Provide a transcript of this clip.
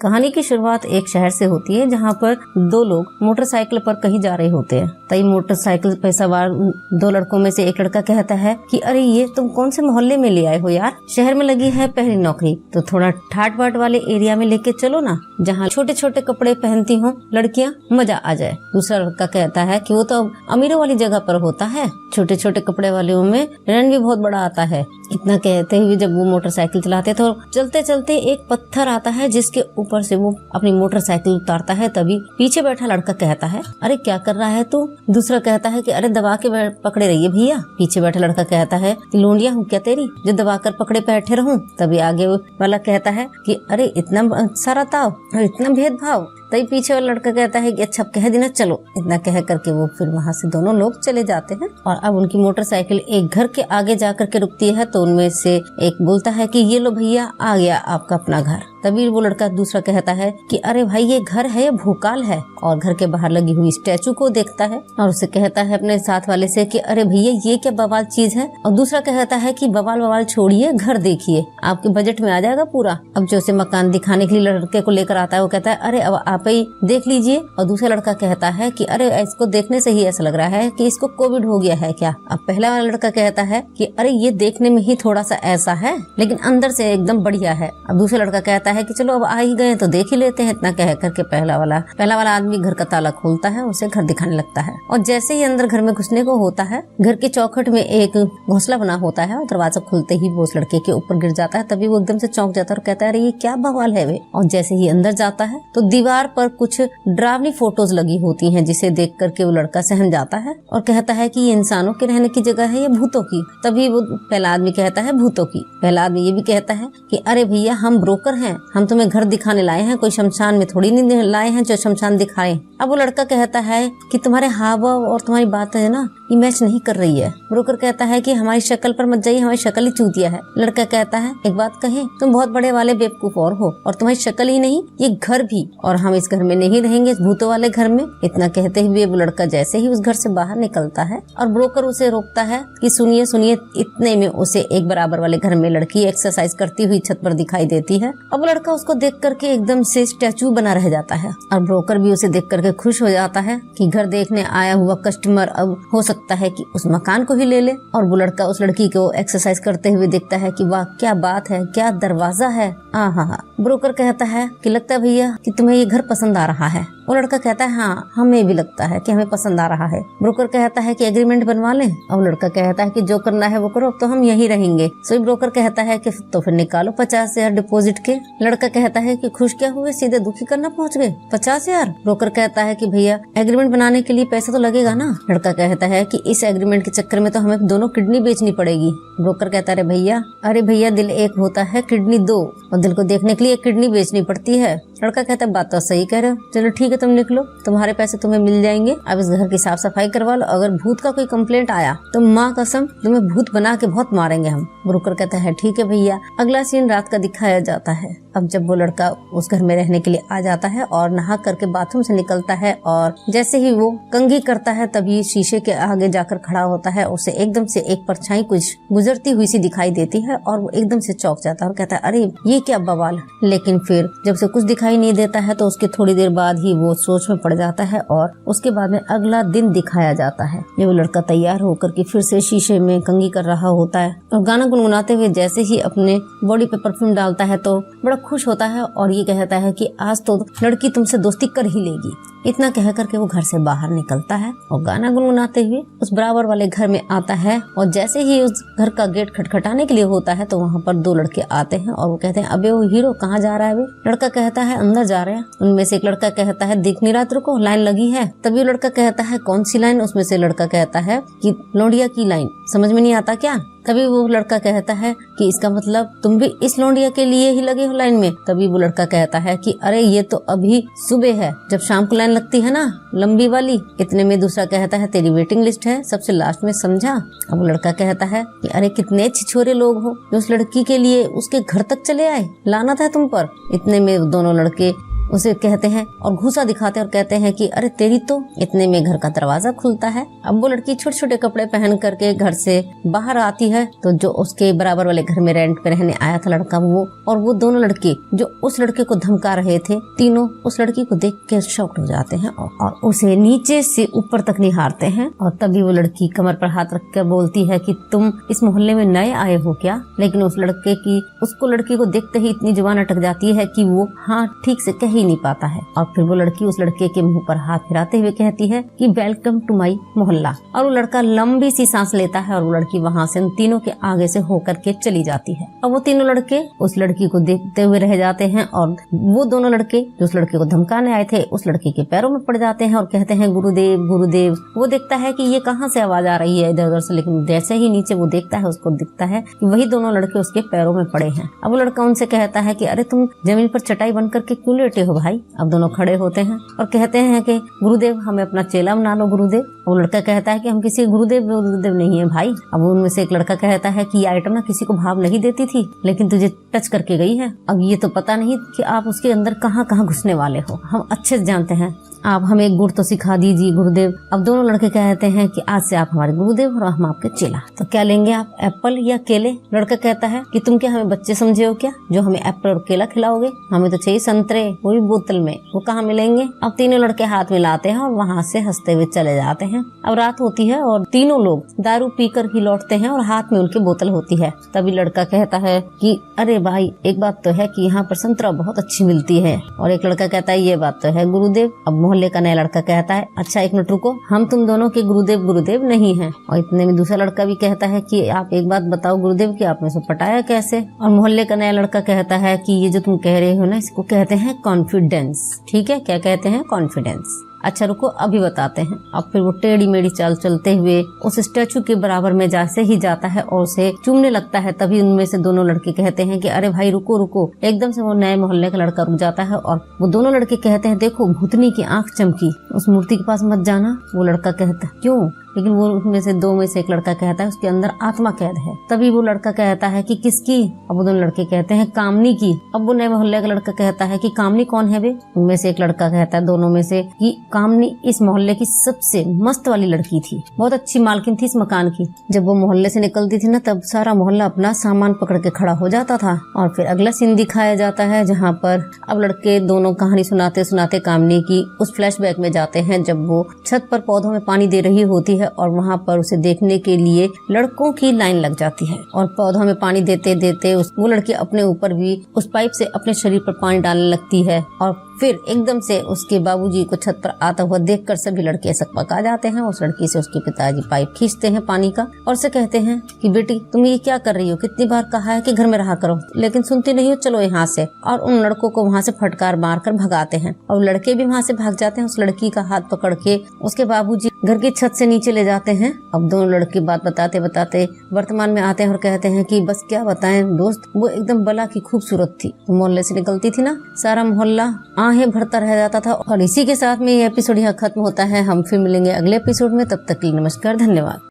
कहानी की शुरुआत एक शहर से होती है जहाँ पर दो लोग मोटरसाइकिल पर कहीं जा रहे होते हैं। तभी मोटरसाइकिल पे सवार दो लड़कों में से एक लड़का कहता है कि अरे ये तुम कौन से मोहल्ले में ले आए हो यार, शहर में लगी है पहली नौकरी, तो थोड़ा ठाट बाट वाले एरिया में लेके चलो ना, जहाँ छोटे छोटे कपड़े पहनती हो लड़कियाँ, मजा आ जाए। दूसरा लड़का कहता है कि वो तो अमीरों वाली जगह पर होता है, छोटे छोटे कपड़े वालों में रन भी बहुत बड़ा आता है। इतना कहते हुए जब वो मोटरसाइकिल चलाते तो चलते चलते एक पत्थर आता है जिसके ऊपर से वो अपनी मोटरसाइकिल उतारता है। तभी पीछे बैठा लड़का कहता है अरे क्या कर रहा है तू? दूसरा कहता है कि अरे दबा के पकड़े रहिए भैया। पीछे बैठा लड़का कहता है कि लोंडिया हूँ क्या तेरी जो दबा कर पकड़े बैठे रहूं? तभी आगे वाला कहता है कि अरे इतना सारा ताव और इतना भेदभाव। तभी पीछे वाला लड़का कहता है कि अच्छा कह देना चलो। इतना कह करके वो फिर वहाँ से दोनों लोग चले जाते हैं। और अब उनकी मोटरसाइकिल एक घर के आगे जा करके रुकती है तो उनमें से एक बोलता है कि ये लो भैया आ गया आपका अपना घर। तभी वो लड़का दूसरा कहता है कि अरे भाई ये घर है या भूकाल है, और घर के बाहर लगी हुई स्टैचू को देखता है और उसे कहता है अपने साथ वाले से कि अरे भैया ये क्या बवाल चीज है। और दूसरा कहता है कि बवाल छोड़िए, घर देखिए आपके बजट में आ जाएगा पूरा। अब जो उसे मकान दिखाने के लिए लड़के को लेकर आता है वो कहता है अरे अब आप ही देख लीजिए। और दूसरा लड़का कहता है कि अरे इसको देखने से ही ऐसा लग रहा है कि इसको कोविड हो गया है क्या। अब पहला वाला लड़का कहता है कि अरे ये देखने में ही थोड़ा सा ऐसा है लेकिन अंदर से एकदम बढ़िया है। अब दूसरा लड़का कहता है कि चलो अब आ ही गए तो देख ही लेते हैं। इतना कह करके पहला वाला आदमी घर का ताला खोलता है, उसे घर दिखाने लगता है। और जैसे ही अंदर घर में घुसने को होता है, घर के चौखट में एक घोंसला बना होता है और दरवाजा खुलते ही वो उस लड़के के ऊपर गिर जाता है। तभी वो एकदम से चौंक जाता है और कहता है अरे ये क्या बवाल है वे। और जैसे ही अंदर जाता है तो दीवार पर कुछ डरावनी फोटोज लगी होती हैं जिसे देख करके वो लड़का सहम जाता है और कहता है कि ये इंसानों के रहने की जगह है या भूतों की। तभी वो पहला आदमी कहता है भूतों की। पहला आदमी ये भी कहता है कि अरे भैया हम ब्रोकर हैं, हम तुम्हें घर दिखाने लाए हैं, कोई शमशान में थोड़ी नहीं लाए हैं जो शमशान दिखाए। अब वो लड़का कहता है कि तुम्हारे हाव भाव और तुम्हारी बात है ना ये मैच नहीं कर रही है। ब्रोकर कहता है कि हमारी शक्ल पर मत जाइए, हमारी शक्ल ही चूतिया है। लड़का कहता है एक बात कहे, तुम बहुत बड़े वाले बेवकूफ और हो, और तुम्हारी शक्ल ही नहीं ये घर भी, और हम इस घर में नहीं रहेंगे, इस भूतों वाले घर में। इतना कहते हुए वो लड़का जैसे ही उस घर से बाहर निकलता है और ब्रोकर उसे रोकता है कि सुनिए सुनिए। इतने में उसे एक बराबर वाले घर में लड़की एक्सरसाइज करती हुई छत पर दिखाई देती है। अब वो लड़का उसको देख करके एकदम से स्टैचू बना रह जाता है और ब्रोकर भी उसे देख करके खुश हो जाता है कि घर देखने आया हुआ कस्टमर अब हो सकता है कि उस मकान को ही ले ले। और वो लड़का उस लड़की को एक्सरसाइज करते हुए देखता है कि वाह क्या बात है, क्या दरवाजा है। हाँ। ब्रोकर कहता है कि लगता है भैया कि तुम्हें ये घर पसंद आ रहा है। वो लड़का कहता है हाँ हमें भी लगता है कि हमें पसंद आ रहा है। ब्रोकर कहता है कि एग्रीमेंट बनवा लें। और लड़का कहता है कि जो करना है वो करो, अब तो हम यही रहेंगे। सो ब्रोकर कहता है कि तो फिर निकालो 50,000 डिपॉजिट के। लड़का कहता है कि खुश क्या हुए, सीधे दुखी करना पहुंच गए 50,000। ब्रोकर कहता है कि भैया एग्रीमेंट बनाने के लिए पैसा तो लगेगा ना। लड़का कहता है कि इस एग्रीमेंट के चक्कर में तो हमें दोनों किडनी बेचनी पड़ेगी। ब्रोकर कहता है अरे भैया दिल एक होता है किडनी दो, और दिल को देखने के लिए एक किडनी बेचनी पड़ती है। लड़का कहता है बात तो सही कह रहे हो, चलो ठीक है तुम लिख लो, तुम्हारे पैसे तुम्हें मिल जाएंगे। अब इस घर की साफ सफाई करवा लो, अगर भूत का कोई कंप्लेंट आया तो माँ कसम तुम्हें भूत बना के बहुत मारेंगे हम। ब्रोकर कहता है ठीक है भैया। अगला सीन रात का दिखाया जाता है। अब जब वो लड़का उस घर में रहने के लिए आ जाता है और नहा करके बाथरूम से निकलता है और जैसे ही वो कंघी करता है तभी शीशे के आगे जाकर खड़ा होता है। उसे एकदम से एक परछाई कुछ गुजरती हुई सी दिखाई देती है और वो एकदम से चौंक जाता है और कहता है अरे ये क्या बवाल। लेकिन फिर जब से कुछ दिखाई नहीं देता है तो उसके थोड़ी देर बाद ही वो सोच में पड़ जाता है और उसके बाद में अगला दिन दिखाया जाता है। ये वो लड़का तैयार होकर के फिर से शीशे में कंघी कर रहा होता है और गाना गुनगुनाते हुए जैसे ही अपने बॉडी पे परफ्यूम डालता है तो बड़ा खुश होता है और ये कहता है कि आज तो लड़की तुमसे दोस्ती कर ही लेगी। इतना कह करके वो घर से बाहर निकलता है और गाना गुनगुनाते हुए उस बराबर वाले घर में आता है। और जैसे ही उस घर का गेट खटखटाने के लिए होता है तो वहाँ पर दो लड़के आते हैं और वो कहते हैं अबे वो हीरो कहाँ जा रहा है वे? लड़का कहता है अंदर जा रहे हैं। उनमें से एक लड़का कहता है दिख नहीं रहा तेरे को, लाइन लगी है। तभी वो लड़का कहता है कौन सी लाइन? उसमें से लड़का कहता है कि लौंडिया की लाइन, समझ में नहीं आता क्या? तभी वो लड़का कहता है कि इसका मतलब तुम भी इस लौंडिया के लिए ही लगे हो लाइन में। तभी वो लड़का कहता है कि अरे ये तो अभी सुबह है, जब शाम को लाइन लगती है ना लंबी वाली। इतने में दूसरा कहता है तेरी वेटिंग लिस्ट है सबसे लास्ट में, समझा? अब वो लड़का कहता है कि अरे कितने छिछोरे लोग हो जो उस लड़की के लिए उसके घर तक चले आए, लानत है तुम पर। इतने में दोनों लड़के उसे कहते हैं और घूसा दिखाते हैं और कहते हैं कि अरे तेरी तो इतने में घर का दरवाजा खुलता है। अब वो लड़की छोटे छोटे कपड़े पहन करके घर से बाहर आती है तो जो उसके बराबर वाले घर में रेंट पे रहने आया था लड़का वो और वो दोनों लड़के जो उस लड़के को धमका रहे थे, तीनों उस लड़की को देख के शॉक्ड हो जाते हैं और उसे नीचे से ऊपर तक निहारते हैं। और तभी वो लड़की कमर पर हाथ रख कर बोलती है कि तुम इस मोहल्ले में नए आए हो क्या? लेकिन उस लड़की को देखते ही इतनी जुबान अटक जाती है कि वो हाँ ठीक से कह ही नहीं पाता है। और फिर वो लड़की उस लड़के के मुंह पर हाथ फिराते हुए कहती है कि वेलकम टू माई मोहल्ला। और वो लड़का लंबी सी सांस लेता है और वो लड़की वहाँ से उन तीनों के आगे से होकर के चली जाती है। और वो तीनों लड़के उस लड़की को देखते हुए रह जाते हैं और वो दोनों लड़के जो उस लड़के को धमकाने आए थे उस लड़के के पैरों में पड़ जाते हैं और कहते हैं गुरुदेव गुरुदेव। वो देखता है कि ये कहाँ से आवाज आ रही है इधर उधर से, लेकिन जैसे ही नीचे वो देखता है उसको दिखता है कि वही दोनों लड़के उसके पैरों में पड़े हैं। अब वो लड़का उनसे कहता है कि अरे तुम जमीन पर चटाई बन करके क्यों लेटे हो भाई? अब दोनों खड़े होते हैं और कहते हैं कि गुरुदेव हमें अपना चेला बना लो गुरुदेव। वो लड़का कहता है कि हम किसी गुरुदेव नहीं है भाई। अब उनमें से एक लड़का कहता है कि ये आइटम ना किसी को भाव नहीं देती थी लेकिन तुझे टच करके गई है। अब ये तो पता नहीं कि आप उसके अंदर कहाँ कहाँ घुसने वाले हो, हम अच्छे से जानते हैं। आप हमें एक गुर तो सिखा दीजिए गुरुदेव। अब दोनों लड़के कहते हैं कि आज से आप हमारे गुरुदेव और हम आपके चेला। तो क्या लेंगे आप, एप्पल या केले? लड़का कहता है कि तुम क्या हमें बच्चे समझे हो क्या जो हमें एप्पल और केला खिलाओगे? हमें तो चाहिए संतरे, वो भी बोतल में। वो कहाँ मिलेंगे? अब तीनों लड़के हाथ मिलाते हैं और वहाँ से हंसते हुए चले जाते हैं। अब रात होती है और तीनों लोग दारू पीकर ही लौटते हैं और हाथ में उनकी बोतल होती है। तभी लड़का कहता है कि अरे भाई एक बात तो है कि यहाँ पर संतरा बहुत अच्छी मिलती है। और एक लड़का कहता है ये बात तो है गुरुदेव। अब मोहल्ले का नया लड़का कहता है अच्छा एक मिनट रुको, हम तुम दोनों के गुरुदेव नहीं हैं। और इतने में दूसरा लड़का भी कहता है कि आप एक बात बताओ गुरुदेव कि आपने सब पटाया कैसे? और मोहल्ले का नया लड़का कहता है कि ये जो तुम कह रहे हो ना इसको कहते हैं कॉन्फिडेंस। ठीक है, क्या कहते हैं? कॉन्फिडेंस। अच्छा रुको अभी बताते हैं। अब फिर वो टेढ़ी मेढ़ी चाल चलते हुए उस स्टैचू के बराबर में जैसे ही जाता है और उसे चूमने लगता है। तभी उनमें से दोनों लड़के कहते हैं कि अरे भाई रुको रुको। एकदम से वो नए मोहल्ले का लड़का रुक जाता है और वो दोनों लड़के कहते हैं देखो भूतनी की आंख चमकी, उस मूर्ति के पास मत जाना। वो लड़का कहता है क्यों? लेकिन वो उनमें से दो में से एक लड़का कहता है उसके अंदर आत्मा कैद है। तभी वो लड़का कहता है कि किसकी? अब वो दोनों लड़के कहते हैं कामनी की। अब वो नए मोहल्ले का लड़का कहता है कि कामनी कौन है बे? उनमें से एक लड़का कहता है दोनों में से कि कामनी इस मोहल्ले की सबसे मस्त वाली लड़की थी, बहुत अच्छी मालकिन थी इस मकान की। जब वो मोहल्ले से निकलती थी ना तब सारा मोहल्ला अपना सामान पकड़ के खड़ा हो जाता था। और फिर अगला सीन दिखाया जाता है जहाँ पर अब लड़के दोनों कहानी सुनाते सुनाते कामनी की उस फ्लैशबैक में जाते हैं जब वो छत पर पौधों में पानी दे रही होती है और वहाँ पर उसे देखने के लिए लड़कों की लाइन लग जाती है। और पौधों में पानी देते देते वो लड़की अपने ऊपर भी उस पाइप से अपने शरीर पर पानी डालने लगती है। और फिर एकदम से उसके बाबूजी को छत पर आता हुआ देखकर सभी लड़के ऐसा पका जाते हैं। उस लड़की से उसके पिताजी पाइप खींचते हैं पानी का और उसे कहते हैं कि बेटी तुम ये क्या कर रही हो? कितनी बार कहा है कि घर में रहा करो, लेकिन सुनती नहीं हो, चलो यहाँ से। और उन लड़कों को वहाँ से फटकार मारकर भगाते हैं और लड़के भी वहाँ से भाग जाते हैं। उस लड़की का हाथ पकड़ के उसके बाबूजी घर की छत से नीचे ले जाते हैं। अब दोनों लड़के बात बताते बताते वर्तमान में आते हैं और कहते हैं कि बस क्या बताएं दोस्त, वो एकदम बला की खूबसूरत थी। मोहल्ले से निकलती थी ना सारा मोहल्ला आहें भरता रह जाता था। और इसी के साथ में ये एपिसोड यहाँ खत्म होता है। हम फिर मिलेंगे अगले एपिसोड में, तब तक के लिए नमस्कार, धन्यवाद।